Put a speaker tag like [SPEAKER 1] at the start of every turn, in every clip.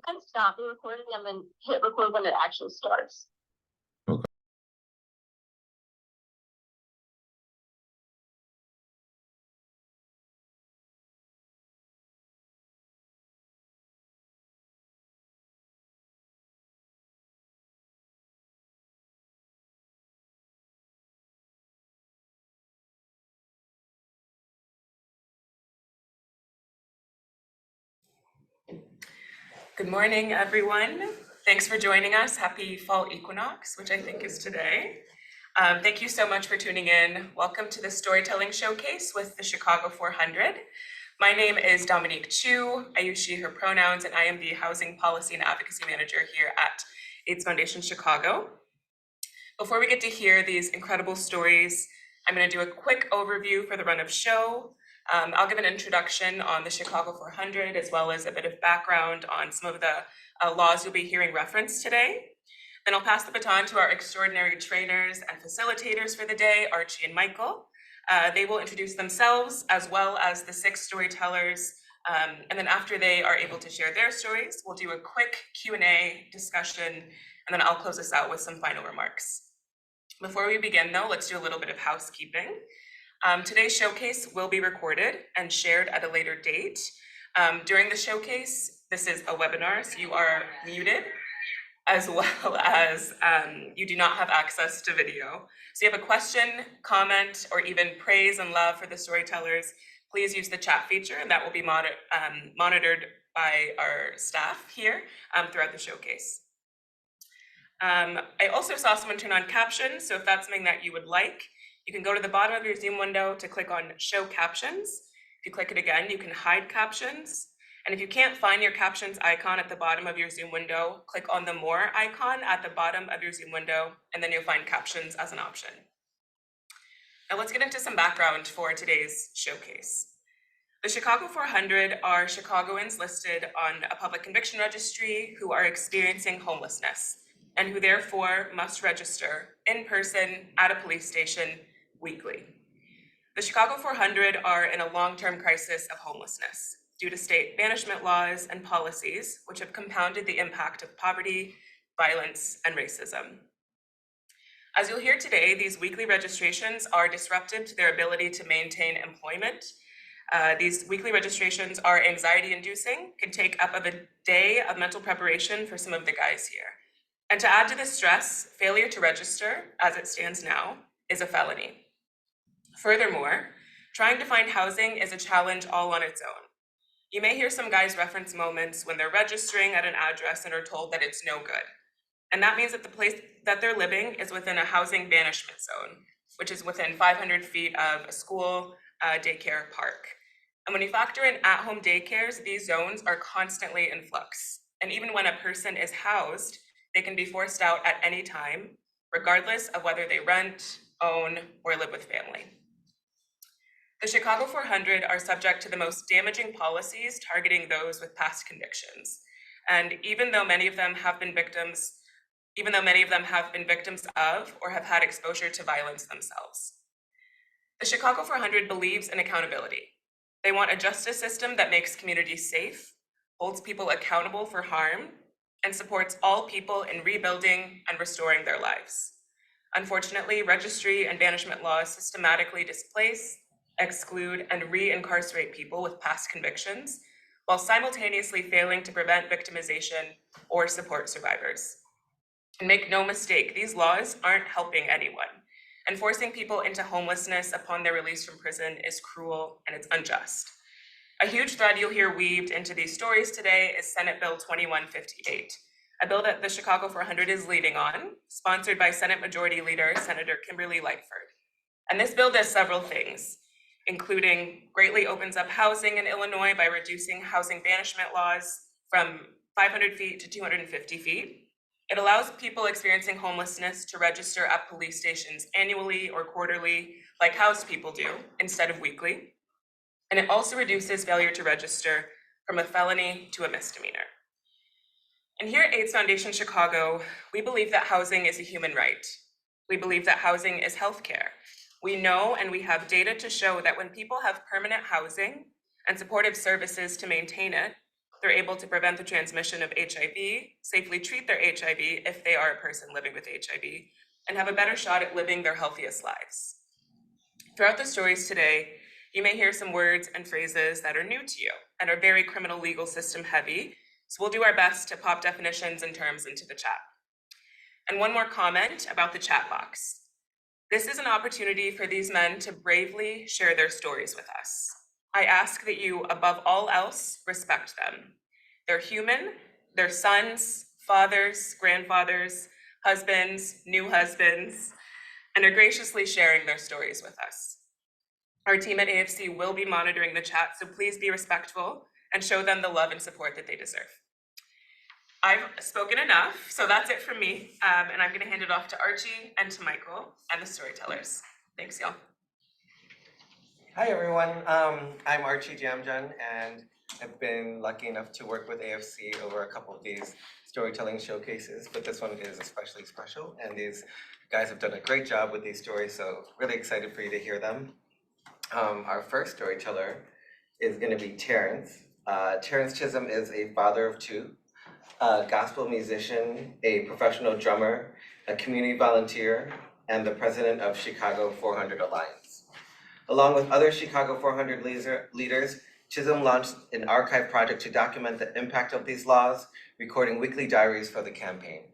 [SPEAKER 1] can stop the recording and then hit record when it actually starts.
[SPEAKER 2] Okay.
[SPEAKER 3] Good morning, everyone. Thanks for joining us. Happy fall equinox, which I think is today. Thank you so much for tuning in. Welcome to the Storytelling Showcase with the Chicago 400. My name is Dominique Chu. I use she, her pronouns, and I am the Housing Policy and Advocacy Manager here at AIDS Foundation Chicago. Before we get to hear these incredible stories, I'm going to do a quick overview for the run of show. I'll give an introduction on the Chicago 400 as well as a bit of background on some of the laws you'll be hearing referenced today. Then I'll pass the baton to our extraordinary trainers and facilitators for the day, Archie and Michael. They will introduce themselves as well as the 6 storytellers. And then after they are able to share their stories, we'll do a quick Q&A discussion, and then I'll close us out with some final remarks. Before we begin though, let's do a little bit of housekeeping. Today's showcase will be recorded and shared at a later date. During the showcase, this is a webinar, so you are muted, as well as you do not have access to video. So you have a question, comment, or even praise and love for the storytellers, please use the chat feature, and that will be monitored by our staff here throughout the showcase. I also saw someone turn on captions, so if that's something that you would like, you can go to the bottom of your Zoom window to click on Show Captions. If you click it again, you can hide captions. And if you can't find your captions icon at the bottom of your Zoom window, click on the More icon at the bottom of your Zoom window, and then you'll find captions as an option. Now let's get into some background for today's showcase. The Chicago 400 are Chicagoans listed on a public conviction registry who are experiencing homelessness and who therefore must register in person at a police station weekly. The Chicago 400 are in a long-term crisis of homelessness due to state banishment laws and policies, which have compounded the impact of poverty, violence, and racism. As you'll hear today, these weekly registrations are disruptive to their ability to maintain employment. These weekly registrations are anxiety-inducing, can take up of a day of mental preparation for some of the guys here. And to add to the stress, failure to register, as it stands now, is a felony. Furthermore, trying to find housing is a challenge all on its own. You may hear some guys reference moments when they're registering at an address and are told that it's no good. And that means that the place that they're living is within a housing banishment zone, which is within 500 feet of a school, daycare, park. And when you factor in at-home daycares, these zones are constantly in flux. And even when a person is housed, they can be forced out at any time, regardless of whether they rent, own, or live with family. The Chicago 400 are subject to the most damaging policies targeting those with past convictions. And even though many of them have been victims of or have had exposure to violence themselves. The Chicago 400 believes in accountability. They want a justice system that makes communities safe, holds people accountable for harm, and supports all people in rebuilding and restoring their lives. Unfortunately, registry and banishment laws systematically displace, exclude, and re-incarcerate people with past convictions, while simultaneously failing to prevent victimization or support survivors. And make no mistake, these laws aren't helping anyone, and forcing people into homelessness upon their release from prison is cruel and it's unjust. A huge thread you'll hear weaved into these stories today is Senate Bill 2158, a bill that the Chicago 400 is leading on, sponsored by Senate Majority Leader Senator Kimberly Lightford. And this bill does several things, including greatly opens up housing in Illinois by reducing housing banishment laws from 500 feet to 250 feet. It allows people experiencing homelessness to register at police stations annually or quarterly, like housed people do, instead of weekly. And it also reduces failure to register from a felony to a misdemeanor. And here at AIDS Foundation Chicago, we believe that housing is a human right. We believe that housing is healthcare. We know and we have data to show that when people have permanent housing and supportive services to maintain it, they're able to prevent the transmission of HIV, safely treat their HIV if they are a person living with HIV, and have a better shot at living their healthiest lives. Throughout the stories today, you may hear some words and phrases that are new to you and are very criminal legal system heavy, so we'll do our best to pop definitions and terms into the chat. And one more comment about the chat box. This is an opportunity for these men to bravely share their stories with us. I ask that you, above all else, respect them. They're human, they're sons, fathers, grandfathers, husbands, new husbands, and are graciously sharing their stories with us. Our team at AFC will be monitoring the chat, so please be respectful and show them the love and support that they deserve. I've spoken enough, so that's it from me, and I'm gonna hand it off to Archie and to Michael and the storytellers. Thanks, y'all.
[SPEAKER 2] Hi everyone, I'm Archie Jamjan, and I've been lucky enough to work with AFC over a couple of these storytelling showcases, but this one is especially special, and these guys have done a great job with these stories, so really excited for you to hear them. Our first storyteller is going to be Terrence. Terrence Chisholm is a father of two, a gospel musician, a professional drummer, a community volunteer, and the president of Chicago 400 Alliance. Along with other Chicago 400 leaders, Chisholm launched an archive project to document the impact of these laws, recording weekly diaries for the campaign.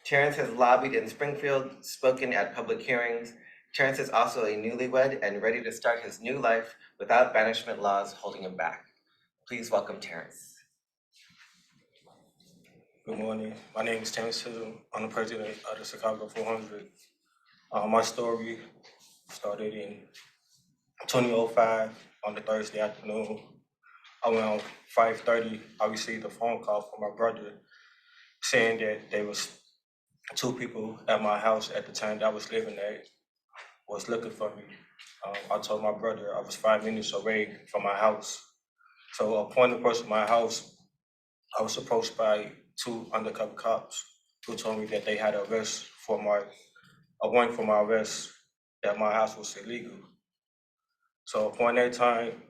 [SPEAKER 2] Terrence has lobbied in Springfield, spoken at public hearings. Terrence is also a newlywed and ready to start his new life without banishment laws holding him back. Please welcome Terrence.
[SPEAKER 4] Good morning. My name is Terrence Chisholm. I'm the president of the Chicago 400. My story started in 2005 on the Thursday afternoon. Around 5:30, I received a phone call from my brother saying that there was two people at my house at the time that I was living there was looking for me. I told my brother I was 5 minutes away from my house. So upon the approach of my house, I was approached by two undercover cops who told me that they had a warrant for my arrest, that my house was illegal. So upon that time,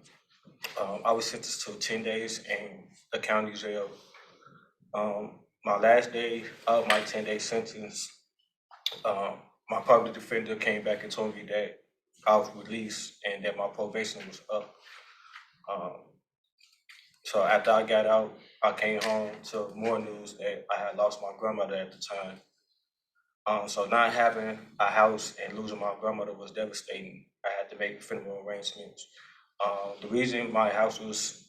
[SPEAKER 4] I was sentenced to 10 days in the county jail. My last day of my 10-day sentence, my public defender came back and told me that I was released and that my probation was up. So after I got out, I came home to more news that I had lost my grandmother at the time. So not having a house and losing my grandmother was devastating. I had to make funeral arrangements. The reason my house was,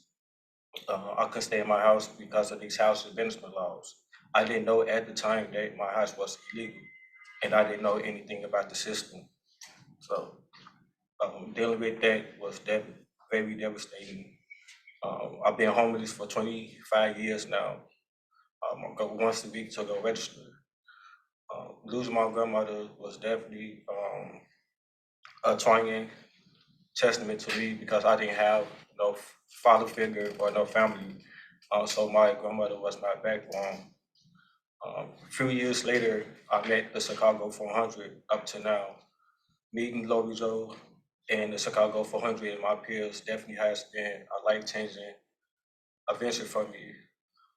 [SPEAKER 4] I couldn't stay in my house because of these house banishment laws. I didn't know at the time that my house was illegal, and I didn't know anything about the system. So dealing with that was very devastating. I've been homeless for 25 years now. I go once a week to go register. Losing my grandmother was definitely a trying testament to me because I didn't have no father figure or no family. So my grandmother was my backbone. A few years later, I met the Chicago 400 up to now. Meeting Lori Joe and the Chicago 400 and my peers definitely has been a life-changing adventure for me.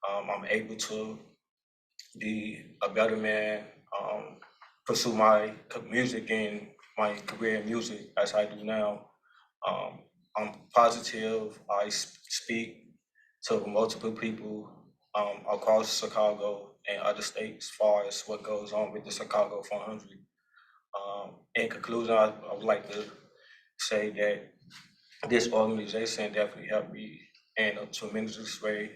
[SPEAKER 4] I'm able to be a better man, pursue my music and my career in music as I do now. I'm positive. I speak to multiple people across Chicago and other states as far as what goes on with the Chicago 400. In conclusion, I would like to say that this organization definitely helped me in a tremendous way.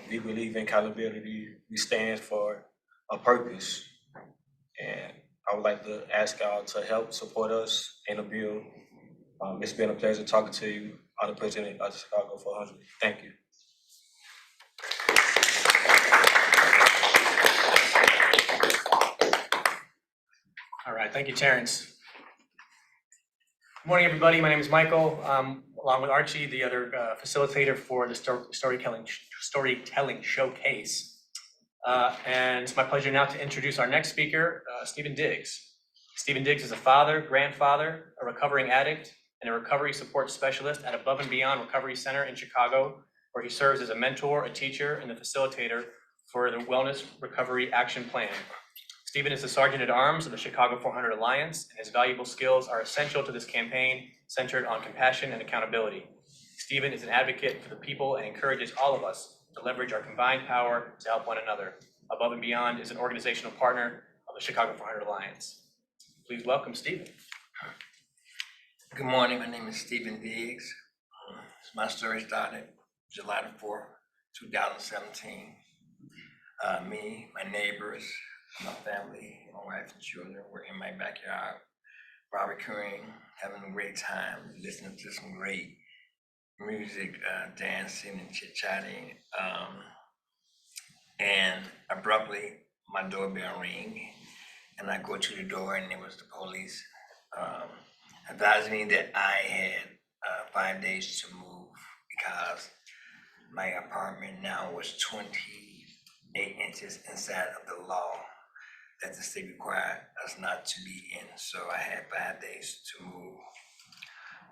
[SPEAKER 4] We believe in accountability. We stand for a purpose. And I would like to ask y'all to help support us in the bill. It's been a pleasure talking to you. I'm the president of the Chicago 400. Thank you.
[SPEAKER 5] All right, thank you, Terrence. Good morning, everybody. My name is Michael. Along with Archie, the other facilitator for the storytelling showcase. And it's my pleasure now to introduce our next speaker, Stephen Diggs. Stephen Diggs is a father, grandfather, a recovering addict, and a recovery support specialist at Above and Beyond Recovery Center in Chicago, where he serves as a mentor, a teacher, and the facilitator for the Wellness Recovery Action Plan. Stephen is the Sergeant at Arms of the Chicago 400 Alliance, and his valuable skills are essential to this campaign centered on compassion and accountability. Stephen is an advocate for the people and encourages all of us to leverage our combined power to help one another. Above and Beyond is an organizational partner of the Chicago 400 Alliance. Please welcome Stephen.
[SPEAKER 6] Good morning, my name is Stephen Diggs. My story started July the 4th, 2017. Me, my neighbors, my family, my wife and children were in my backyard, barbecuing, having a great time, listening to some great music, dancing and chit-chatting. And abruptly, my doorbell rang, and I go to the door, and it was the police advising me that I had 5 days to move because my apartment now was 28 inches inside of the law that the state required us not to be in. So I had 5 days to move.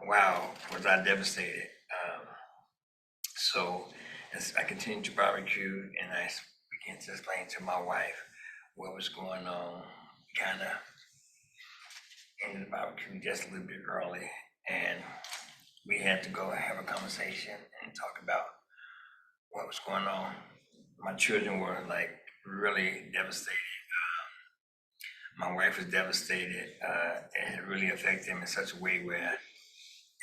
[SPEAKER 6] Wow, was I devastated. So as I continued to barbecue, and I began to explain to my wife what was going on. Kind of ended the barbecue just a little bit early, and we had to go have a conversation and talk about what was going on. My children were like really devastated. My wife was devastated. It had really affected them in such a way where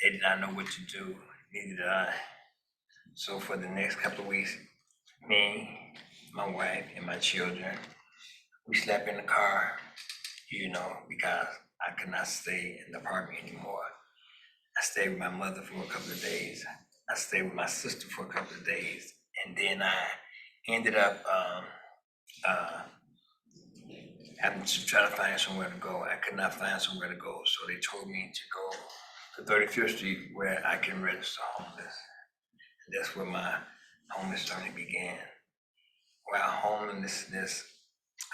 [SPEAKER 6] they did not know what to do, neither did I. So for the next couple of weeks, me, my wife, and my children, we slept in the car, because I could not stay in the apartment anymore. I stayed with my mother for a couple of days. I stayed with my sister for a couple of days. And then I ended up having to try to find somewhere to go. I could not find somewhere to go. So they told me to go to 35th Street where I can register homeless. And that's where my homeless journey began. While homelessness,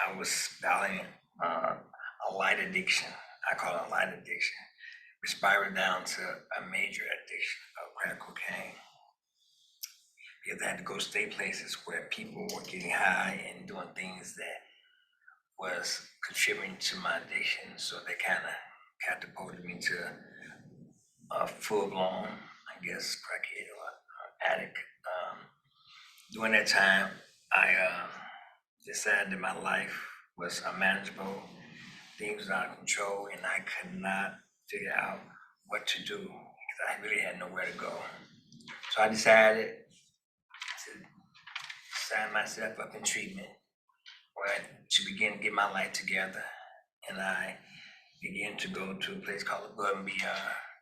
[SPEAKER 6] I was battling a light addiction. I call it a light addiction. It spiraled down to a major addiction of crack cocaine. Because I had to go stay places where people were getting high and doing things that was contributing to my addiction. So they kind of catapulted me to a full-blown, I guess, crackhead or addict. During that time, I decided that my life was unmanageable, things were out of control, and I could not figure out what to do because I really had nowhere to go. So I decided to sign myself up in treatment, to begin to get my life together. And I began to go to a place called Above and Beyond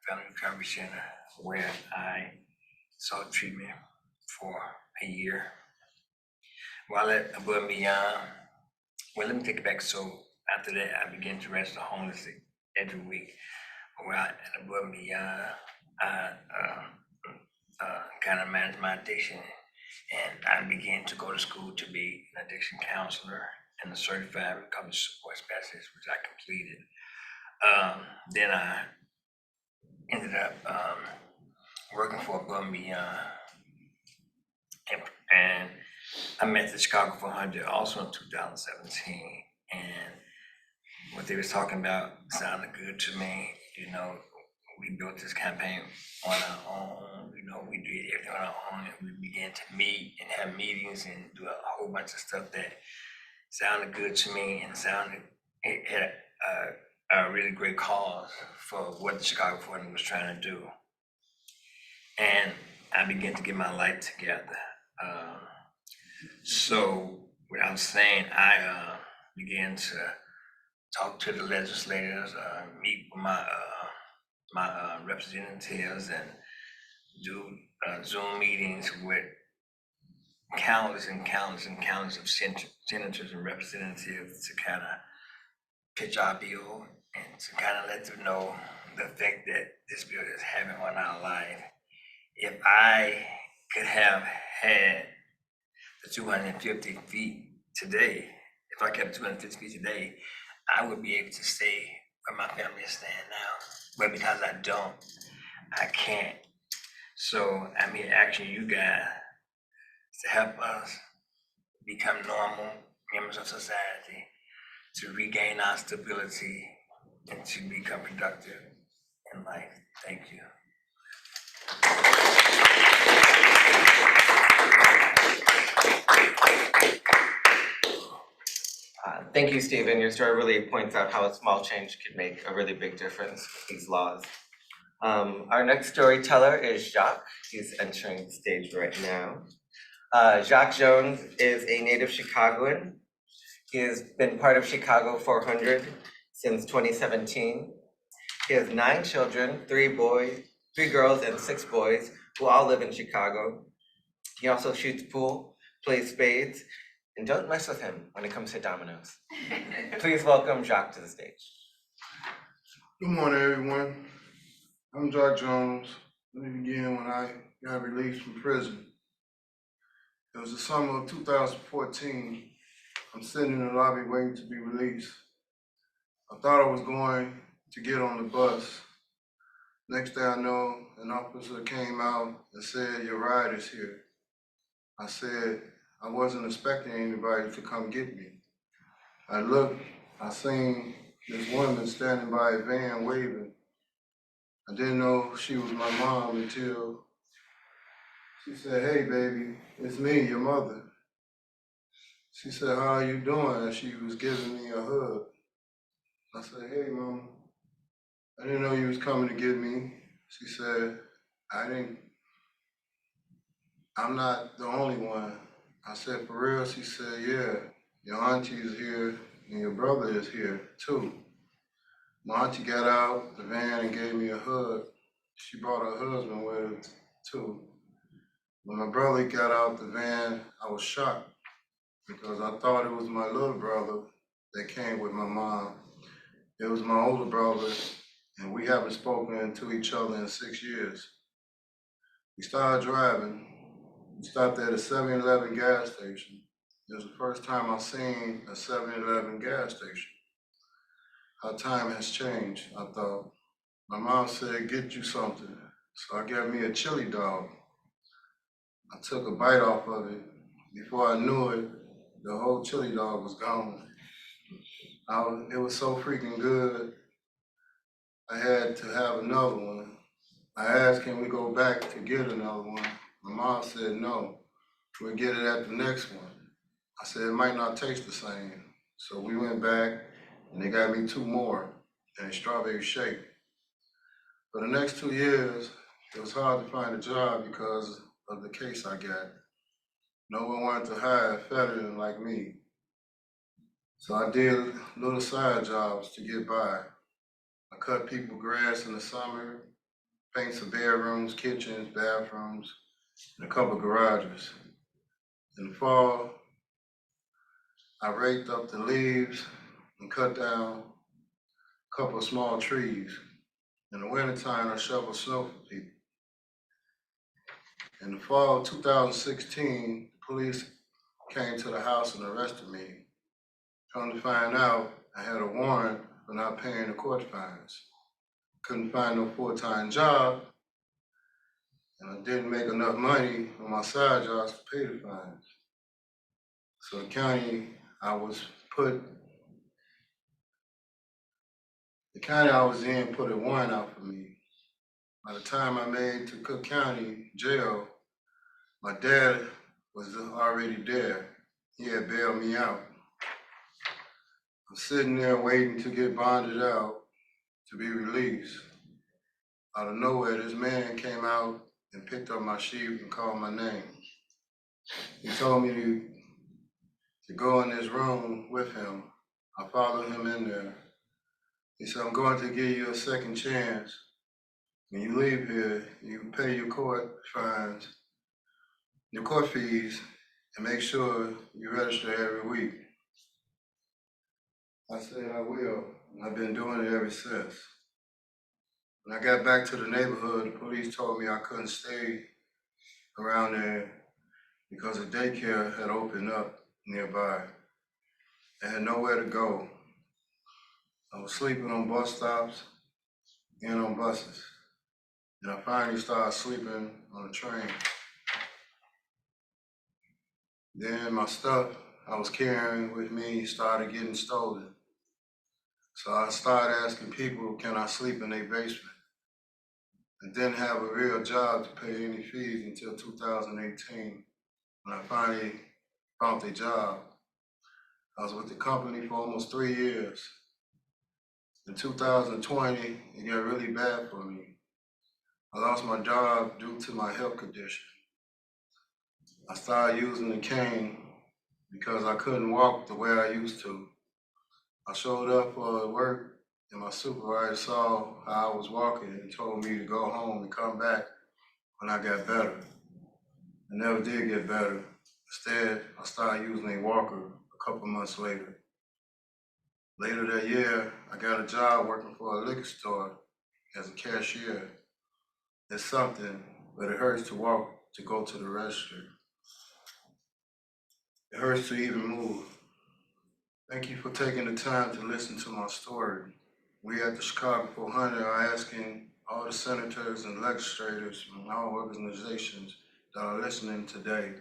[SPEAKER 6] Family Recovery Center, where I sought treatment for a year. While at Above and Beyond, well, let me take it back. So after that, I began to register homeless every week. While at Above and Beyond, I kind of managed my addiction, and I began to go to school to be an addiction counselor and a certified recovery support specialist, which I completed. Then I ended up working for Above and Beyond, and I met the Chicago 400 also in 2017, and what they was talking about sounded good to me. We built this campaign on our own. We did everything on our own, and we began to meet and have meetings and do a whole bunch of stuff that sounded good to me, and it had a really great cause for what the Chicago 400 was trying to do. And I began to get my life together. So what I was saying, I began to talk to the legislators, meet with my representatives, and do Zoom meetings with countless and countless and countless of senators and representatives to kind of pitch our bill and to kind of let them know the effect that this bill is having on our life. If I could have had the 250 feet today, if I kept 250 feet today, I would be able to stay where my family is staying now. But because I don't, I can't. So I'm here asking you guys to help us become normal members of society, to regain our stability, and to become productive in life. Thank you.
[SPEAKER 2] Thank you, Stephen. Your story really points out how a small change could make a really big difference with these laws. Our next storyteller is Jacques. He's entering the stage right now. Jacques Jones is a native Chicagoan. He has been part of Chicago 400 since 2017. He has 9 children, 3 girls, and 6 boys who all live in Chicago. He also shoots pool, plays spades, and don't mess with him when it comes to dominoes. Please welcome Jacques to the stage.
[SPEAKER 7] Good morning, everyone. I'm Jacques Jones. Let me begin when I got released from prison. It was the summer of 2014. I'm sitting in the lobby waiting to be released. I thought I was going to get on the bus. Next thing I know, an officer came out and said, "Your ride is here." I said, I wasn't expecting anybody to come get me. I looked, I seen this woman standing by a van waving. I didn't know she was my mom until she said, "Hey baby, it's me, your mother." She said, "How are you doing?" And she was giving me a hug. I said, "Hey mom, I didn't know you was coming to get me." She said, I'm not the only one. I said, "For real?" She said, "Yeah, your auntie is here and your brother is here too." My auntie got out the van and gave me a hug. She brought her husband with her too. When my brother got out the van, I was shocked because I thought it was my little brother that came with my mom. It was my older brother, and we haven't spoken to each other in 6 years. We started driving. We stopped at a 7-Eleven gas station. It was the first time I seen a 7-Eleven gas station. How time has changed, I thought. My mom said, "Get you something." So I got me a chili dog. I took a bite off of it. Before I knew it, the whole chili dog was gone. It was so freaking good, I had to have another one. I asked, "Can we go back to get another one?" My mom said, "No, we'll get it at the next one." I said, "It might not taste the same." So we went back and they got me 2 more in a strawberry shake. For the next 2 years, it was hard to find a job because of the case I got. No one wanted to hire a veteran like me. So I did little side jobs to get by. I cut people grass in the summer, paint some bedrooms, kitchens, bathrooms, and a couple garages. In the fall, I raked up the leaves and cut down a couple of small trees. In the wintertime, I shoveled snow for people. In the fall of 2016, the police came to the house and arrested me. Come to find out, I had a warrant for not paying the court fines. Couldn't find no full-time job, and I didn't make enough money on my side jobs to pay the fines. So the county I was in put a warrant out for me. By the time I made to Cook County Jail, my dad was already there. He had bailed me out. I'm sitting there waiting to get bonded out to be released. Out of nowhere, this man came out and picked up my sheep and called my name. He told me to go in this room with him. I followed him in there. He said, "I'm going to give you a second chance. When you leave here, you pay your court fines, your court fees, and make sure you register every week." I said, "I will." And I've been doing it ever since. When I got back to the neighborhood, the police told me I couldn't stay around there because a daycare had opened up nearby. I had nowhere to go. I was sleeping on bus stops and on buses. And I finally started sleeping on a train. Then my stuff I was carrying with me started getting stolen. So I started asking people, can I sleep in their basement? And didn't have a real job to pay any fees until 2018, when I finally found a job. I was with the company for almost 3 years. In 2020, it got really bad for me. I lost my job due to my health condition. I started using the cane because I couldn't walk the way I used to. I showed up for work and my supervisor saw how I was walking and told me to go home and come back when I got better. I never did get better. Instead, I started using a walker a couple months later. Later that year, I got a job working for a liquor store as a cashier. It's something, but it hurts to walk to go to the register. It hurts to even move. Thank you for taking the time to listen to my story. We at the Chicago 400 are asking all the senators and legislators from all organizations that are listening today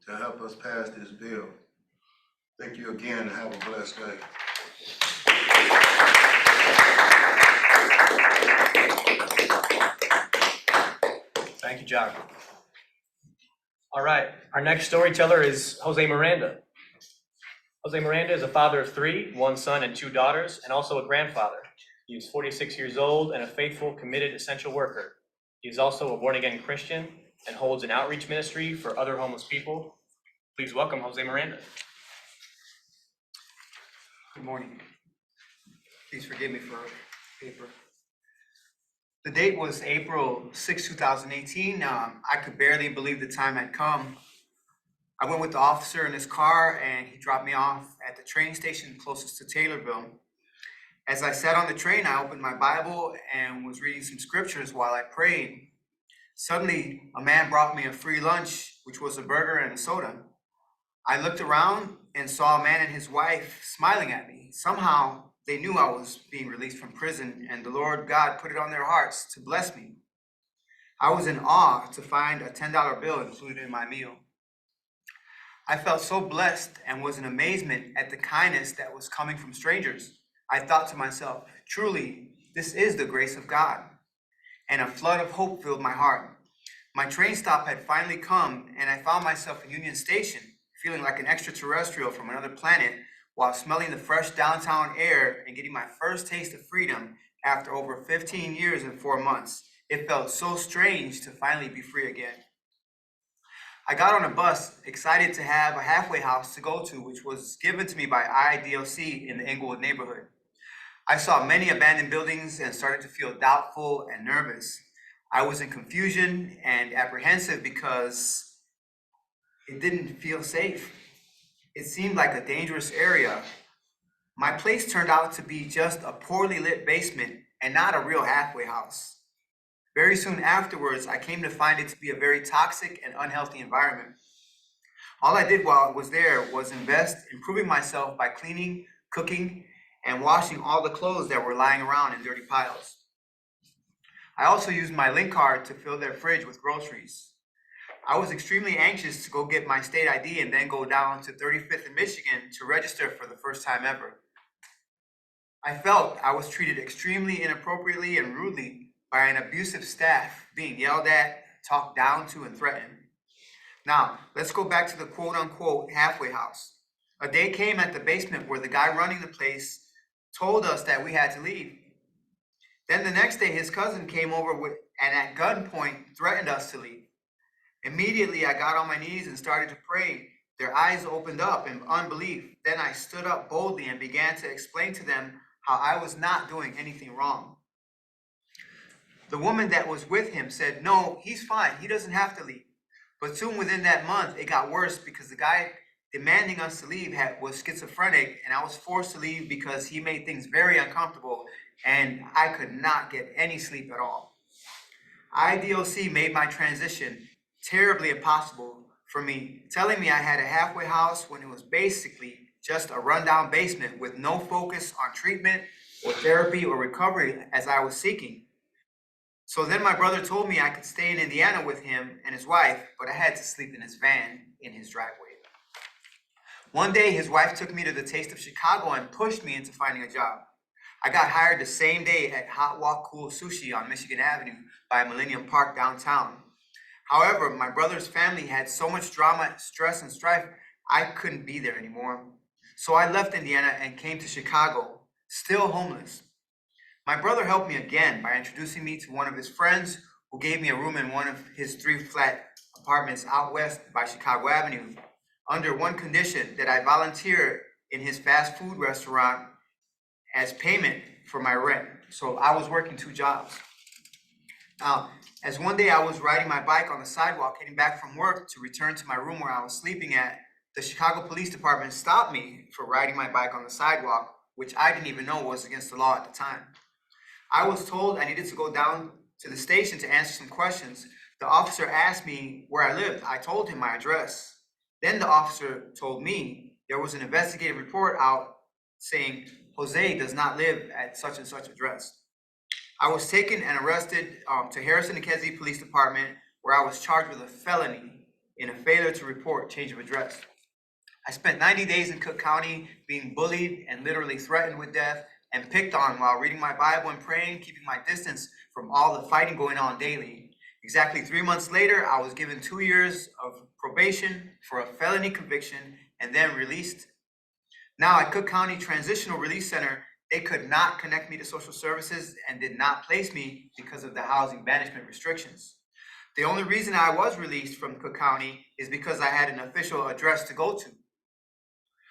[SPEAKER 7] to help us pass this bill. Thank you again and have a blessed day.
[SPEAKER 5] Thank you, John. All right, our next storyteller is Jose Miranda. Jose Miranda is a father of 3, 1 son and 2 daughters, and also a grandfather. He is 46 years old and a faithful, committed essential worker. He is also a born-again Christian and holds an outreach ministry for other homeless people. Please welcome Jose Miranda.
[SPEAKER 8] Good morning. Please forgive me for paper. The date was April 6, 2018. I could barely believe the time had come. I went with the officer in his car and he dropped me off at the train station closest to Taylorville. As I sat on the train, I opened my Bible and was reading some scriptures while I prayed. Suddenly, a man brought me a free lunch, which was a burger and a soda. I looked around and saw a man and his wife smiling at me. Somehow, they knew I was being released from prison, and the Lord God put it on their hearts to bless me. I was in awe to find a $10 bill included in my meal. I felt so blessed and was in amazement at the kindness that was coming from strangers. I thought to myself, truly, this is the grace of God. And a flood of hope filled my heart. My train stop had finally come, and I found myself in Union Station, feeling like an extraterrestrial from another planet, while smelling the fresh downtown air and getting my first taste of freedom after over 15 years and 4 months. It felt so strange to finally be free again. I got on a bus, excited to have a halfway house to go to, which was given to me by IDLC in the Englewood neighborhood. I saw many abandoned buildings and started to feel doubtful and nervous. I was in confusion and apprehensive because it didn't feel safe. It seemed like a dangerous area. My place turned out to be just a poorly lit basement and not a real halfway house. Very soon afterwards, I came to find it to be a very toxic and unhealthy environment. All I did while I was there was invest in improving myself by cleaning, cooking, and washing all the clothes that were lying around in dirty piles. I also used my link card to fill their fridge with groceries. I was extremely anxious to go get my state ID and then go down to 35th in Michigan to register for the first time ever. I felt I was treated extremely inappropriately and rudely by an abusive staff, being yelled at, talked down to, and threatened. Now, let's go back to the quote-unquote halfway house. A day came at the basement where the guy running the place told us that we had to leave. Then the next day, his cousin came over and at gunpoint threatened us to leave. Immediately, I got on my knees and started to pray. Their eyes opened up in unbelief. Then I stood up boldly and began to explain to them how I was not doing anything wrong. The woman that was with him said, no, he's fine. He doesn't have to leave. But soon within that month, it got worse because the guy demanding us to leave was schizophrenic, and I was forced to leave because he made things very uncomfortable and I could not get any sleep at all. IDOC made my transition terribly impossible for me, telling me I had a halfway house when it was basically just a rundown basement with no focus on treatment or therapy or recovery as I was seeking. So then my brother told me I could stay in Indiana with him and his wife, but I had to sleep in his van in his driveway. One day, his wife took me to the Taste of Chicago and pushed me into finding a job. I got hired the same day at Hot Walk Cool Sushi on Michigan Avenue by Millennium Park downtown. However, my brother's family had so much drama, stress, and strife, I couldn't be there anymore. So I left Indiana and came to Chicago, still homeless. My brother helped me again by introducing me to one of his friends who gave me a room in one of his 3-flat apartments out west by Chicago Avenue, under one condition, that I volunteer in his fast food restaurant as payment for my rent. So I was working 2 jobs. Now, as one day I was riding my bike on the sidewalk heading back from work to return to my room where I was sleeping at, the Chicago Police Department stopped me for riding my bike on the sidewalk, which I didn't even know was against the law at the time. I was told I needed to go down to the station to answer some questions. The officer asked me where I lived. I told him my address. Then the officer told me there was an investigative report out saying Jose does not live at such and such address. I was taken and arrested to Harrison and Kedzie Police Department, where I was charged with a felony in a failure to report change of address. I spent 90 days in Cook County being bullied and literally threatened with death and picked on while reading my Bible and praying, keeping my distance from all the fighting going on daily. Exactly 3 months later, I was given 2 years of probation for a felony conviction and then released. Now at Cook County Transitional Release Center, they could not connect me to social services and did not place me because of the housing banishment restrictions. The only reason I was released from Cook County is because I had an official address to go to.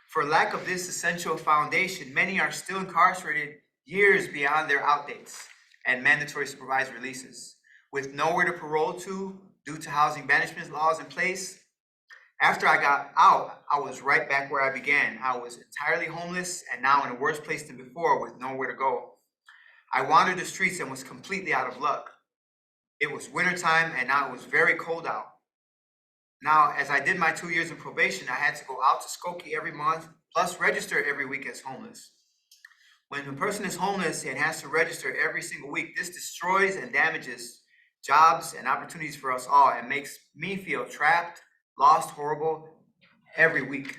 [SPEAKER 8] For lack of this essential foundation, many are still incarcerated years beyond their outdates and mandatory supervised releases, with nowhere to parole to due to housing banishment laws in place. After I got out, I was right back where I began. I was entirely homeless and now in a worse place than before with nowhere to go. I wandered the streets and was completely out of luck. It was wintertime and now it was very cold out. Now, as I did my 2 years in probation, I had to go out to Skokie every month, plus register every week as homeless. When a person is homeless and has to register every single week, this destroys and damages jobs and opportunities for us all and makes me feel trapped, lost, horrible every week.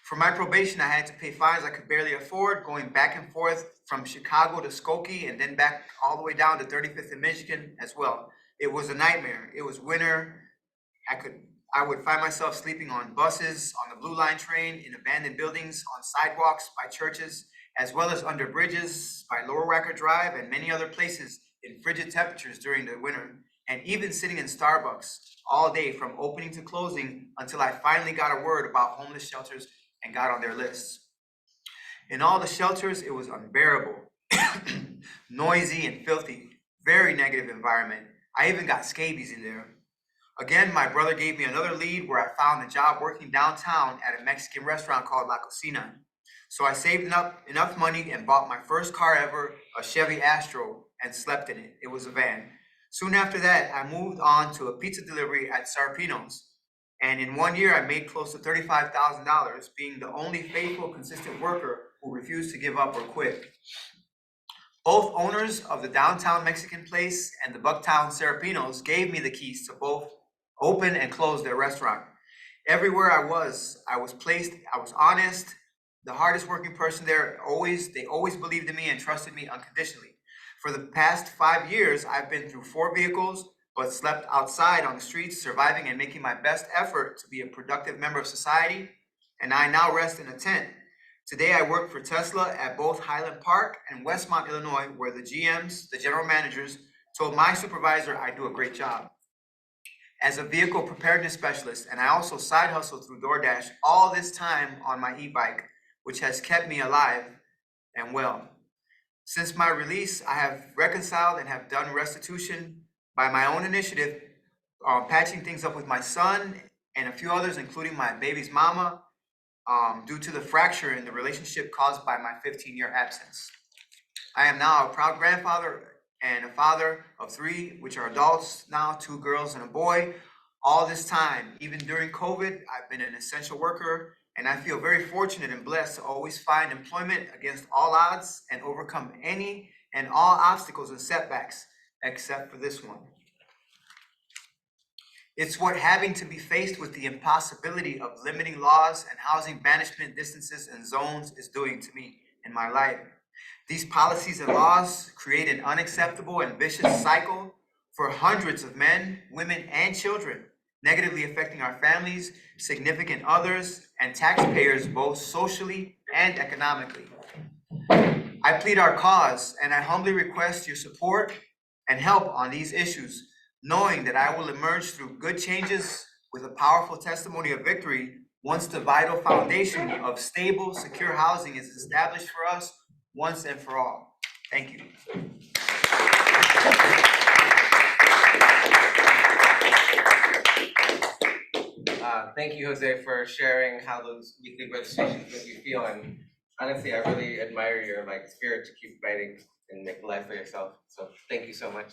[SPEAKER 8] For my probation, I had to pay fines I could barely afford, going back and forth from Chicago to Skokie and then back all the way down to 35th in Michigan as well. It was a nightmare. It was winter. I would find myself sleeping on buses, on the Blue Line train, in abandoned buildings, on sidewalks by churches, as well as under bridges by Lower Wacker Drive and many other places in frigid temperatures during the winter, and even sitting in Starbucks all day from opening to closing until I finally got a word about homeless shelters and got on their lists. In all the shelters, it was unbearable, noisy and filthy, very negative environment. I even got scabies in there. Again, my brother gave me another lead where I found a job working downtown at a Mexican restaurant called La Cocina. So I saved up enough money and bought my first car ever, a Chevy Astro, and slept in it. It was a van. Soon after that, I moved on to a pizza delivery at Sarpino's. And in 1 year, I made close to $35,000, being the only faithful, consistent worker who refused to give up or quit. Both owners of the downtown Mexican place and the Bucktown Sarpino's gave me the keys to both open and close their restaurant. Everywhere I was placed, I was honest, the hardest working person there. They always believed in me and trusted me unconditionally. For the past 5 years, I've been through 4 vehicles, but slept outside on the streets, surviving and making my best effort to be a productive member of society, and I now rest in a tent. Today, I work for Tesla at both Highland Park and Westmont, Illinois, where the GMs, the general managers, told my supervisor I do a great job. As a vehicle preparedness specialist, and I also side hustle through DoorDash all this time on my e-bike, which has kept me alive and well. Since my release, I have reconciled and have done restitution by my own initiative, patching things up with my son and a few others, including my baby's mama, due to the fracture in the relationship caused by my 15-year absence. I am now a proud grandfather and a father of 3, which are adults now, 2 girls and a boy. All this time, even during COVID, I've been an essential worker, and I feel very fortunate and blessed to always find employment against all odds and overcome any and all obstacles and setbacks, except for this one. It's what having to be faced with the impossibility of limiting laws and housing banishment distances and zones is doing to me in my life. These policies and laws create an unacceptable and vicious cycle for hundreds of men, women, and children, negatively affecting our families, significant others, and taxpayers both socially and economically. I plead our cause, and I humbly request your support and help on these issues, knowing that I will emerge through good changes with a powerful testimony of victory once the vital foundation of stable, secure housing is established for us once and for all. Thank you.
[SPEAKER 2] Thank you, Jose, for sharing how those weekly registrations make you feel. And honestly, I really admire your spirit to keep fighting and make life for yourself. So thank you so much.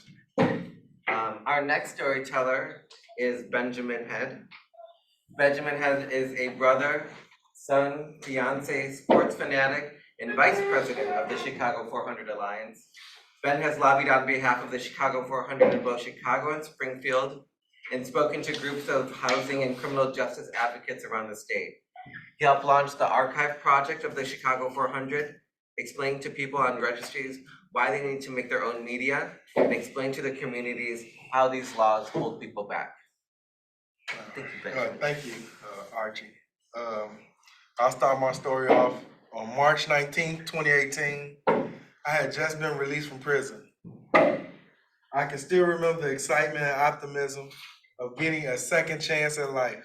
[SPEAKER 2] Our next storyteller is Benjamin Head. Benjamin Head is a brother, son, fiance, sports fanatic, and vice president of the Chicago 400 Alliance. Ben has lobbied on behalf of the Chicago 400 in both Chicago and Springfield, and spoken to groups of housing and criminal justice advocates around the state. He helped launch the archive project of the Chicago 400, explaining to people on registries why they need to make their own media, and explain to the communities how these laws hold people back. Thank you, Benjamin.
[SPEAKER 9] Thank you, Archie. I'll start my story off on March 19th, 2018. I had just been released from prison. I can still remember the excitement and optimism of getting a second chance at life.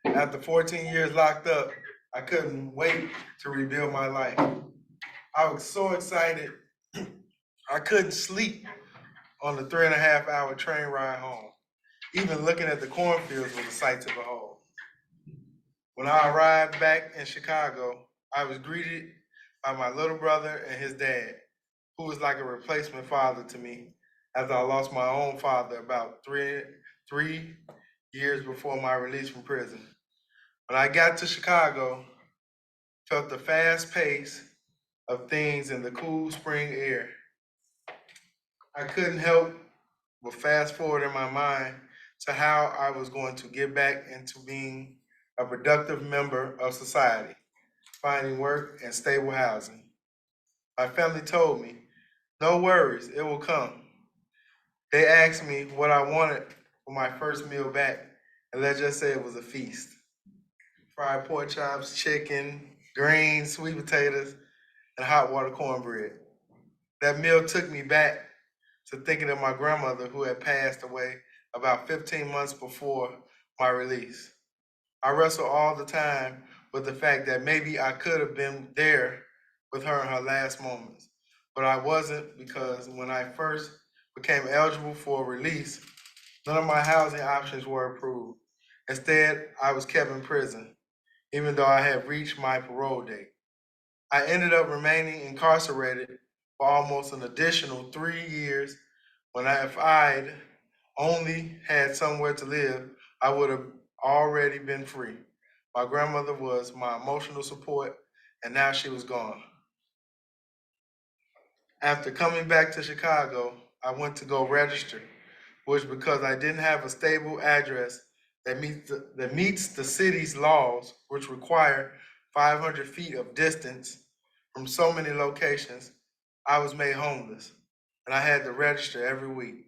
[SPEAKER 9] After 14 years locked up, I couldn't wait to rebuild my life. I was so excited, I couldn't sleep on the 3.5-hour train ride home. Even looking at the cornfields was a sight to behold. When I arrived back in Chicago, I was greeted by my little brother and his dad, who was like a replacement father to me after I lost my own father about three years before my release from prison. When I got to Chicago, felt the fast pace of things in the cool spring air. I couldn't help but fast forward in my mind to how I was going to get back into being a productive member of society, finding work and stable housing. My family told me, no worries, it will come. They asked me what I wanted for my first meal back, and let's just say it was a feast. Fried pork chops, chicken, greens, sweet potatoes, and hot water cornbread. That meal took me back to thinking of my grandmother who had passed away about 15 months before my release. I wrestle all the time with the fact that maybe I could have been there with her in her last moments, but I wasn't, because when I first became eligible for release, none of my housing options were approved. Instead, I was kept in prison, even though I had reached my parole date. I ended up remaining incarcerated for almost an additional 3 years, when if I'd only had somewhere to live, I would have already been free. My grandmother was my emotional support, and now she was gone. After coming back to Chicago, I went to go register, which, because I didn't have a stable address that meets the city's laws, which require 500 feet of distance from so many locations, I was made homeless, and I had to register every week.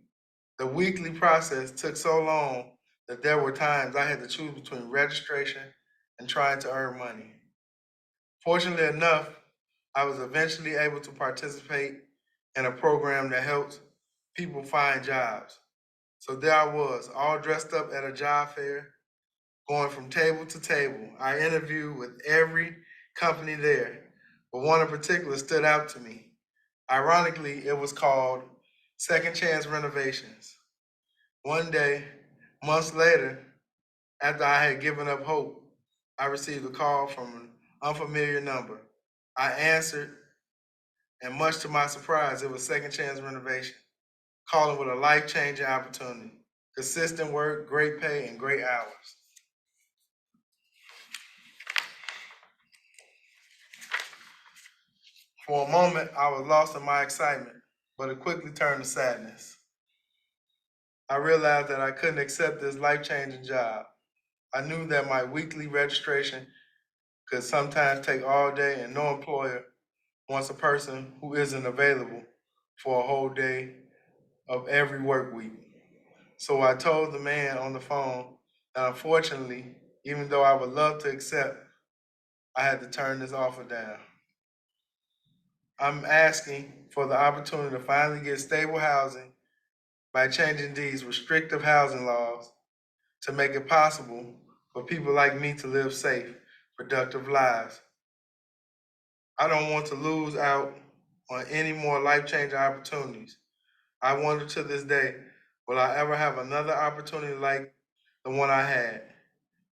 [SPEAKER 9] The weekly process took so long that there were times I had to choose between registration and trying to earn money. Fortunately enough, I was eventually able to participate in a program that helps people find jobs. So there I was, all dressed up at a job fair, going from table to table. I interviewed with every company there, but one in particular stood out to me. Ironically, it was called Second Chance Renovations. One day, months later, after I had given up hope, I received a call from an unfamiliar number. I answered, and much to my surprise, it was Second Chance Renovation, calling with a life-changing opportunity, consistent work, great pay, and great hours. For a moment, I was lost in my excitement, but it quickly turned to sadness. I realized that I couldn't accept this life-changing job. I knew that my weekly registration could sometimes take all day, and no employer wants a person who isn't available for a whole day of every work week. So I told the man on the phone that unfortunately, even though I would love to accept, I had to turn this offer down. I'm asking for the opportunity to finally get stable housing by changing these restrictive housing laws to make it possible for people like me to live safe, productive lives. I don't want to lose out on any more life-changing opportunities. I wonder to this day, will I ever have another opportunity like the one I had?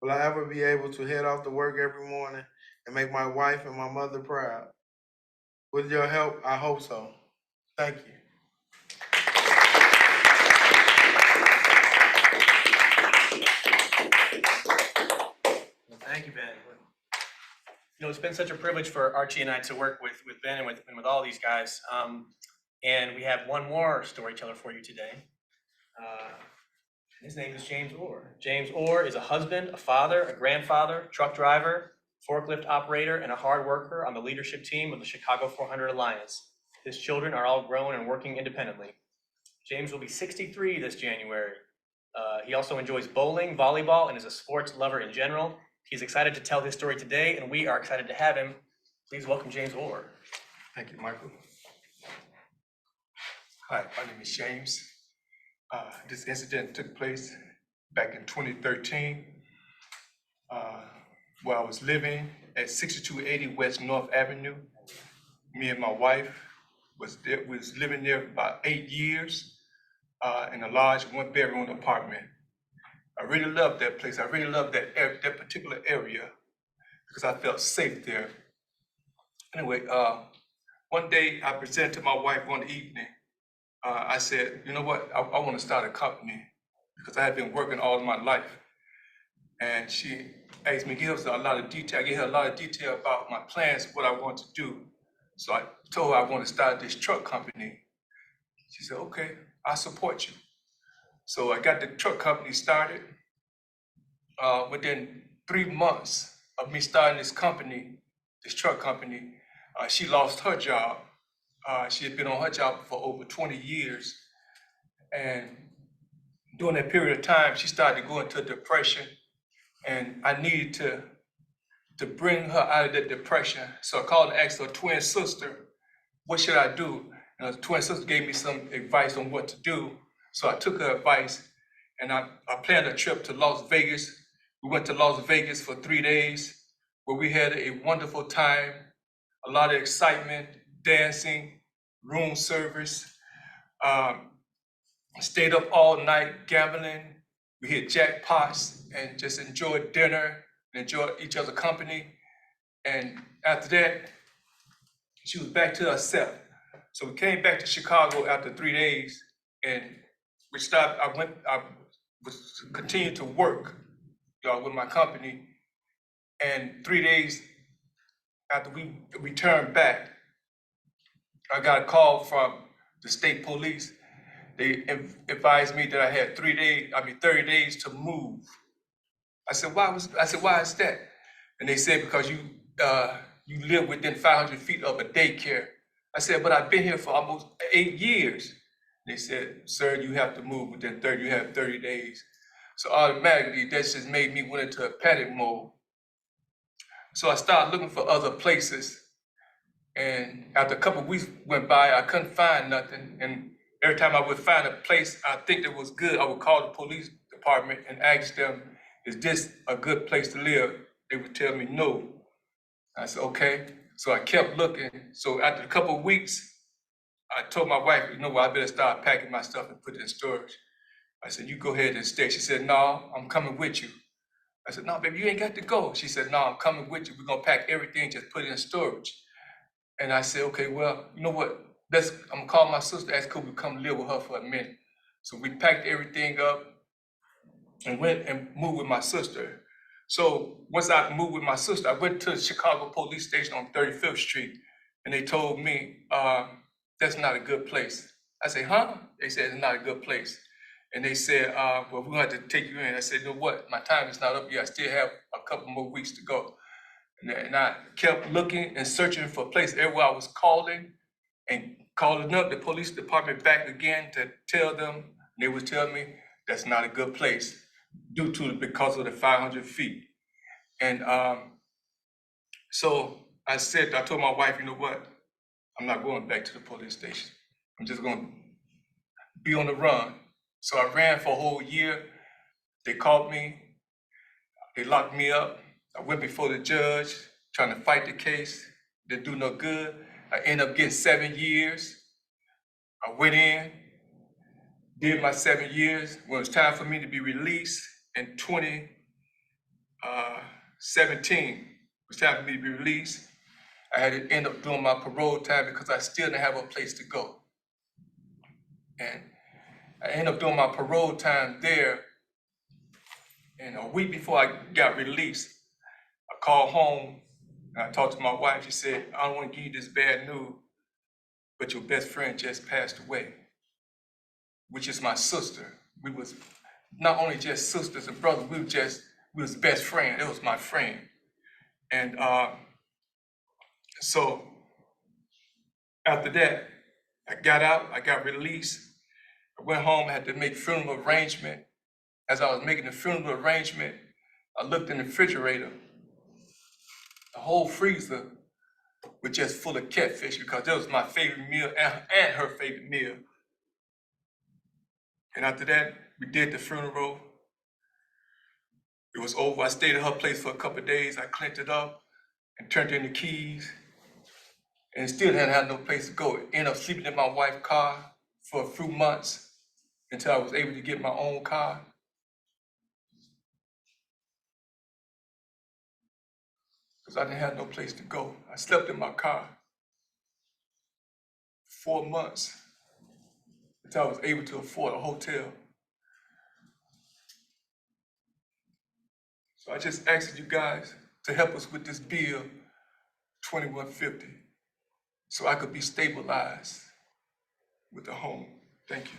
[SPEAKER 9] Will I ever be able to head off to work every morning and make my wife and my mother proud? With your help, I hope so. Thank you.
[SPEAKER 5] Thank you, Ben. You know, it's been such a privilege for Archie and I to work with Ben and with all these guys. And we have one more storyteller for you today. His name is James Orr. James Orr is a husband, a father, a grandfather, truck driver, forklift operator, and a hard worker on the leadership team of the Chicago 400 Alliance. His children are all grown and working independently. James will be 63 this January. He also enjoys bowling, volleyball, and is a sports lover in general. He's excited to tell his story today, and we are excited to have him. Please welcome James Orr.
[SPEAKER 10] Thank you, Michael. Hi, my name is James. This incident took place back in 2013, where I was living at 6280 West North Avenue. Me and my wife was living there about 8 years in a large one-bedroom apartment. I really loved that place. I really loved that particular area because I felt safe there. Anyway, one day I presented to my wife one evening. I said, you know what, I want to start a company because I had been working all of my life. And she asked me to give her a lot of detail. I gave her a lot of detail about my plans, what I want to do. So I told her I want to start this truck company. She said, okay, I support you. So I got the truck company started. Within 3 months of me starting this company, this truck company, she lost her job. She had been on her job for over 20 years. And during that period of time, she started to go into depression. And I needed to bring her out of that depression. So I called and asked her twin sister, what should I do? And her twin sister gave me some advice on what to do. So I took her advice and I planned a trip to Las Vegas. We went to Las Vegas for 3 days where we had a wonderful time, a lot of excitement, dancing, room service, stayed up all night gambling. We hit jackpots and just enjoyed dinner, and enjoyed each other's company. And after that, she was back to herself. So we came back to Chicago after 3 days, and I was continuing to work, with my company. And 3 days after we returned back, I got a call from the state police. They advised me that I had 30 days to move. I said, why is that? And they said, because you live within 500 feet of a daycare. I said, but I've been here for almost 8 years. They said, sir, you have to move within 30 days. So automatically, that just made me went into a panic mode. So I started looking for other places. And after a couple of weeks went by, I couldn't find nothing. And every time I would find a place I think that was good, I would call the police department and ask them, is this a good place to live? They would tell me no. I said, okay. So I kept looking. So after a couple of weeks, I told my wife, you know what, I better start packing my stuff and put it in storage. I said, you go ahead and stay. She said, no, I'm coming with you. I said, no, baby, you ain't got to go. She said, no, I'm coming with you. We're gonna pack everything, just put it in storage. And I said, okay, well, you know what? I'm gonna call my sister, ask could we come live with her for a minute. So we packed everything up and went and moved with my sister. So once I moved with my sister, I went to the Chicago police station on 35th Street, and they told me, that's not a good place. I said, huh? They said it's not a good place. And they said, well, we'll have to take you in. I said, you know what, my time is not up yet. I still have a couple more weeks to go. And I kept looking and searching for a place everywhere I was calling and calling up the police department back again to tell them, they would tell me that's not a good place because of the 500 feet. And so I told my wife, you know what, I'm not going back to the police station. I'm just gonna be on the run. So I ran for a whole year. They caught me, they locked me up. I went before the judge, trying to fight the case. Didn't do no good. I ended up getting 7 years. I went in, did my 7 years. When it was time for me to be released in 2017, it was time for me to be released. I had to end up doing my parole time because I still didn't have a place to go. And I ended up doing my parole time there. And a week before I got released, I called home and I talked to my wife. She said, I don't want to give you this bad news, but your best friend just passed away, which is my sister. We was not only just sisters and brothers, we was best friends. It was my friend. And so after that, I got out, I got released. I went home, I had to make funeral arrangement. As I was making the funeral arrangement, I looked in the refrigerator. The whole freezer was just full of catfish because that was my favorite meal and her favorite meal. And after that, we did the funeral. It was over. I stayed at her place for a couple of days. I cleaned it up and turned in the keys and still hadn't had no place to go. Ended up sleeping in my wife's car for a few months until I was able to get my own car. Because I didn't have no place to go. I slept in my car 4 months until I was able to afford a hotel. So I just asked you guys to help us with this bill, 2150, so I could be stabilized with a home. Thank you.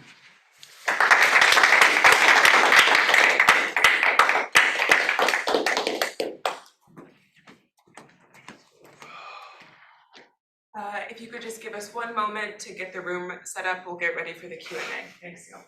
[SPEAKER 3] If you could just give us one moment to get the room set up, we'll get ready for the Q&A. Thanks, y'all.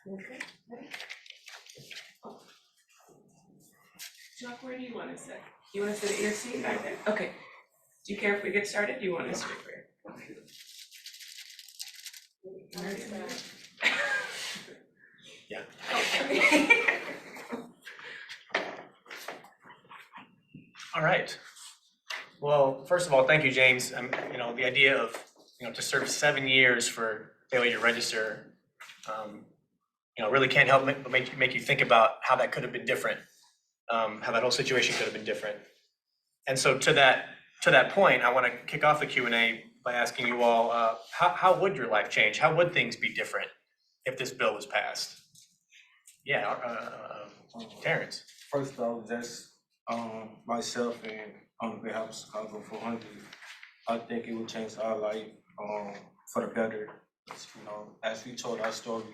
[SPEAKER 3] Okay. Chuck, where do you want to sit? You want to sit at your seat back there? Okay. Do you care if we get started? Do you want to sit here? Okay.
[SPEAKER 5] Yeah.
[SPEAKER 3] Okay.
[SPEAKER 5] All right. Well, first of all, thank you, James. The idea of, to serve 7 years for failure to register, really can't help but make you think about how that could have been different, how that whole situation could have been different. And so to that point, I want to kick off the Q&A by asking you all, how would your life change? How would things be different if this bill was passed? Yeah, Terrence.
[SPEAKER 4] First off, just myself and on behalf of Chicago 400, I think it would change our life for the better. As we told our story,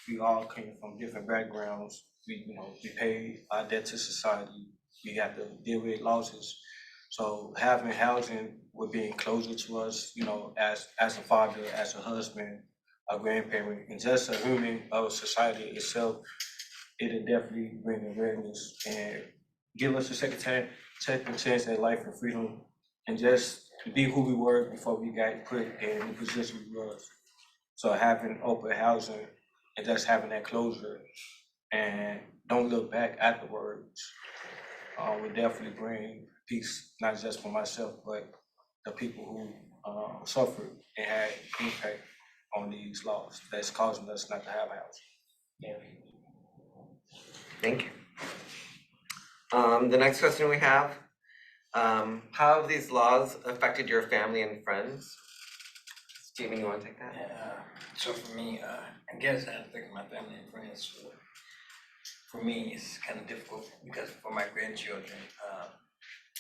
[SPEAKER 4] we all came from different backgrounds. We paid our debt to society. We have to deal with losses. So having housing with being closer to us, as a father, as a husband, a grandparent, and just a human of society itself, it'll definitely bring awareness and give us a second chance at life and freedom, and just be who we were before we got put in the position we was. So having open housing and just having that closure and don't look back afterwards would definitely bring peace, not just for myself, but the people who suffered and had impact on these laws that's causing us not to have a house.
[SPEAKER 5] Yeah.
[SPEAKER 2] Thank you. The next question we have, how have these laws affected your family and friends? Steven, you want to take that?
[SPEAKER 6] So for me, I guess I think my family and friends, for me, it's kind of difficult because for my grandchildren,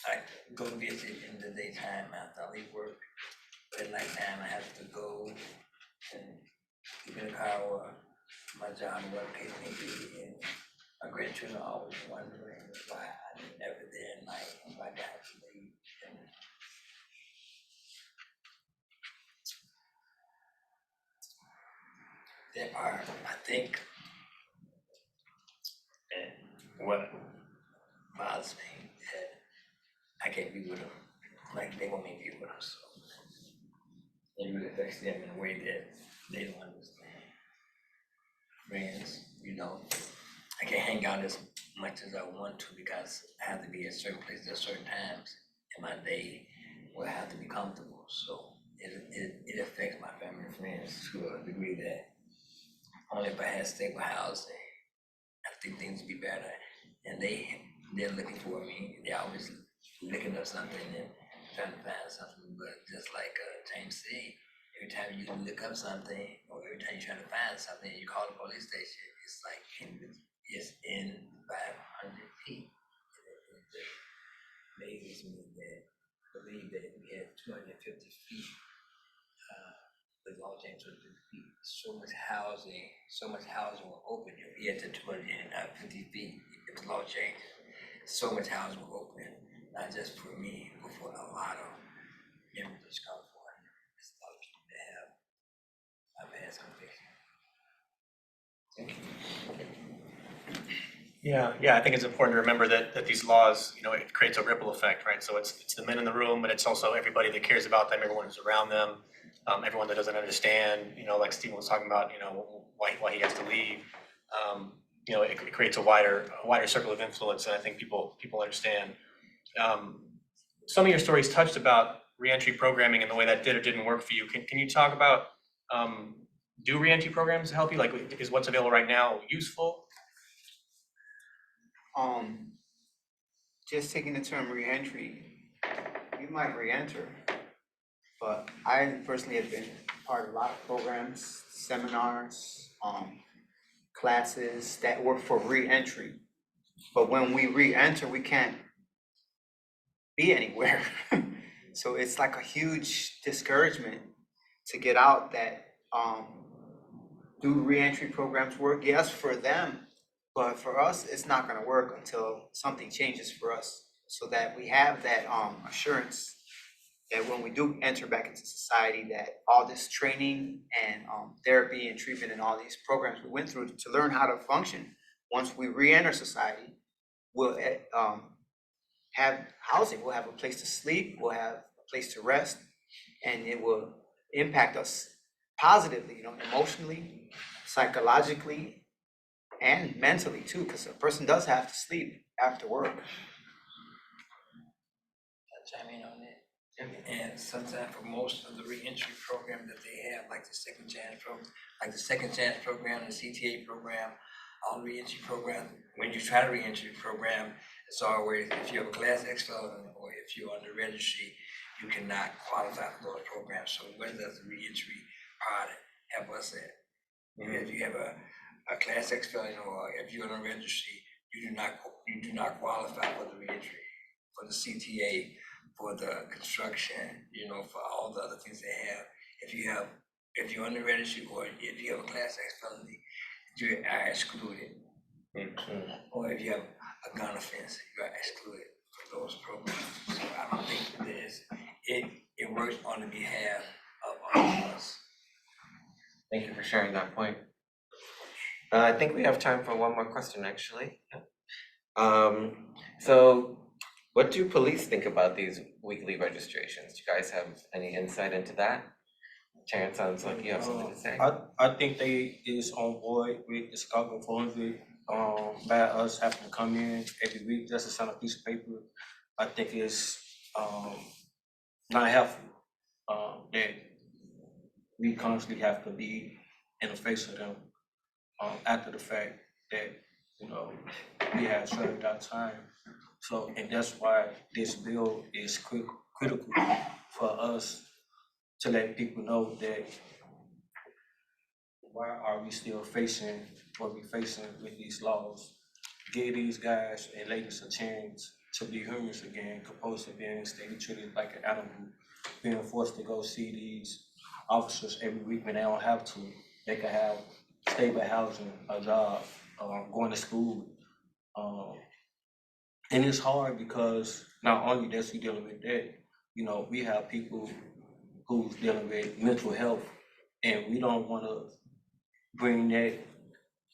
[SPEAKER 6] I go visit in the daytime after I leave work. But at nighttime, I have to go and get in the car or my job, whatever case may be. And my grandchildren are always wondering why I'm never there at night and why I have to leave. And there are, I think, and what bothers me that I can't be with them like they want me to be with them. So it really affects them in a way that they don't understand. Friends, I can't hang out as much as I want to because I have to be at certain places at certain times in my day where I have to be comfortable. So it affects my family and friends to a degree that only if I had stable housing, I think things would be better. And they're looking for me. They're always looking up something and trying to find something. But just like James said, every time you look up something or every time you're trying to find something, you call the police station. It's like it's in 500 feet. And it just amazes me that believe that we had 250 feet. The law changed to 50 feet. So much housing will open. If we had to 250 feet, if the law changed, so much housing will open. Not just for me, but for a lot of members of California. There's a lot of people that have past conviction. Thank you.
[SPEAKER 5] Yeah, I think it's important to remember that these laws, it creates a ripple effect, right? So it's the men in the room, but it's also everybody that cares about them, everyone who's around them, everyone that doesn't understand, like Stephen was talking about, why he has to leave. It creates a wider circle of influence, and I think people understand. Some of your stories touched about reentry programming and the way that did or didn't work for you. Can you talk about do reentry programs help you? Like, is what's available right now useful?
[SPEAKER 8] Just taking the term reentry, you might reenter, but I personally have been part of a lot of programs, seminars, classes that were for reentry. But when we reenter, we can't be anywhere. So it's like a huge discouragement to get out that do reentry programs work? Yes, for them, but for us, it's not gonna work until something changes for us so that we have that assurance that when we do enter back into society, that all this training and therapy and treatment and all these programs we went through to learn how to function, once we re-enter society, we'll have housing, we'll have a place to sleep, we'll have a place to rest, and it will impact us positively, emotionally, psychologically, and mentally too, because a person does have to sleep after work.
[SPEAKER 6] Chime in on that. And sometimes for most of the reentry program that they have, like the second chance program, the CTA program, all reentry program, when you try to reentry program, it's always if you have a class X felon or if you're on the registry, you cannot qualify for those programs. So where does the reentry part help us at? If you have a class X felon or if you're on a registry, you do not qualify for the reentry, for the CTA, for the construction, for all the other things they have. If you're on the registry or if you have a class X felony, you are excluded. Or if you have a gun offense, you are excluded from those programs. So I don't think it works on the behalf of all of us.
[SPEAKER 2] Thank you for sharing that point. I think we have time for one more question, actually. So what do police think about these weekly registrations? Do you guys have any insight into that? Terrence, sounds like you have something to say.
[SPEAKER 4] I think they is on board with the Chicago 400, by us having to come in every week just to sign a piece of paper. I think it's, not helpful, that we constantly have to be in the face of them, after the fact that, you know, we have served our time. So, and that's why this bill is critical for us to let people know that why are we still facing what we're facing with these laws? Give these guys and ladies a chance to be humans again, opposed to being stayed treated like an animal, being forced to go see these officers every week when they don't have to. They can have stable housing, a job, going to school. And it's hard because not only that we dealing with that, you know, we have people who's dealing with mental health, and we don't want to bring that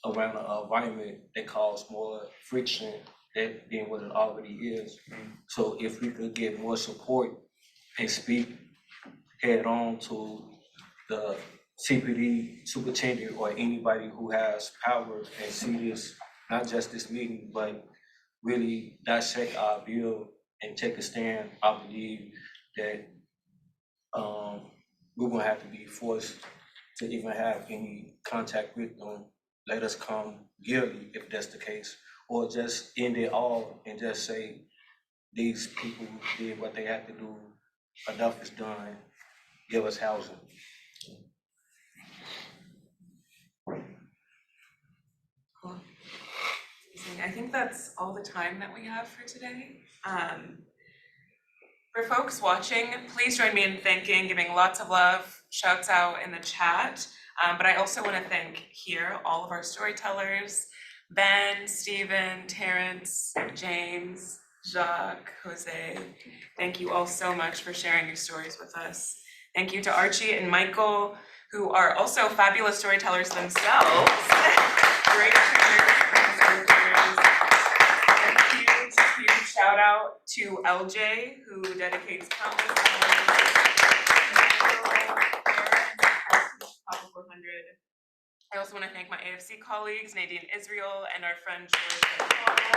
[SPEAKER 4] around an environment that causes more friction than what it already is. So if we could get more support and speak head on to the CPD superintendent or anybody who has power and see this, not just this meeting, but really dissect our bill and take a stand, I believe that we're gonna have to be forced to even have any contact with them. Let us come yearly if that's the case, or just end it all and just say, these people did what they had to do, enough is done, give us housing.
[SPEAKER 3] Cool. Amazing. I think that's all the time that we have for today. For folks watching, please join me in thanking, giving lots of love, shouts out in the chat. But I also want to thank here all of our storytellers, Ben, Stephen, Terrence, James, Jacques, Jose. Thank you all so much for sharing your stories with us. Thank you to Archie and Michael, who are also fabulous storytellers themselves. Great storytellers. Huge shout out to LJ, who dedicates countless hours Chicago 400. I also want to thank my AFC colleagues, Nadine Israel, and our friend George for ongoing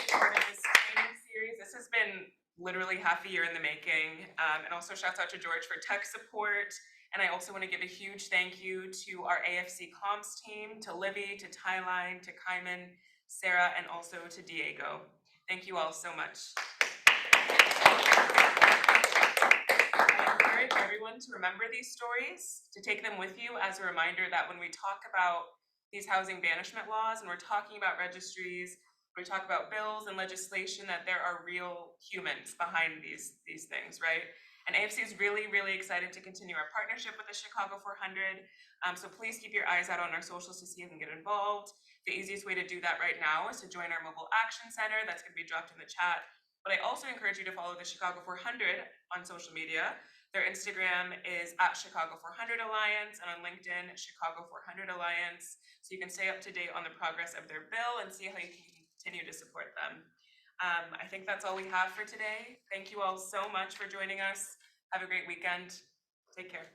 [SPEAKER 3] support of this training series. This has been literally half a year in the making. And also shouts out to George for tech support. And I also want to give a huge thank you to our AFC comms team, to Livy, to Tyline, to Kaiman, Sarah, and also to Diego. Thank you all so much. I encourage everyone to remember these stories, to take them with you as a reminder that when we talk about these housing banishment laws and we're talking about registries, we talk about bills and legislation, that there are real humans behind these things, right? And AFC is really, really excited to continue our partnership with the Chicago 400. So please keep your eyes out on our socials to see if you can get involved. The easiest way to do that right now is to join our mobile action center. That's going to be dropped in the chat. But I also encourage you to follow the Chicago 400 on social media. Their Instagram is @Chicago 400 Alliance, and on LinkedIn, Chicago 400 Alliance. So you can stay up to date on the progress of their bill and see how you can continue to support them. I think that's all we have for today. Thank you all so much for joining us. Have a great weekend. Take care.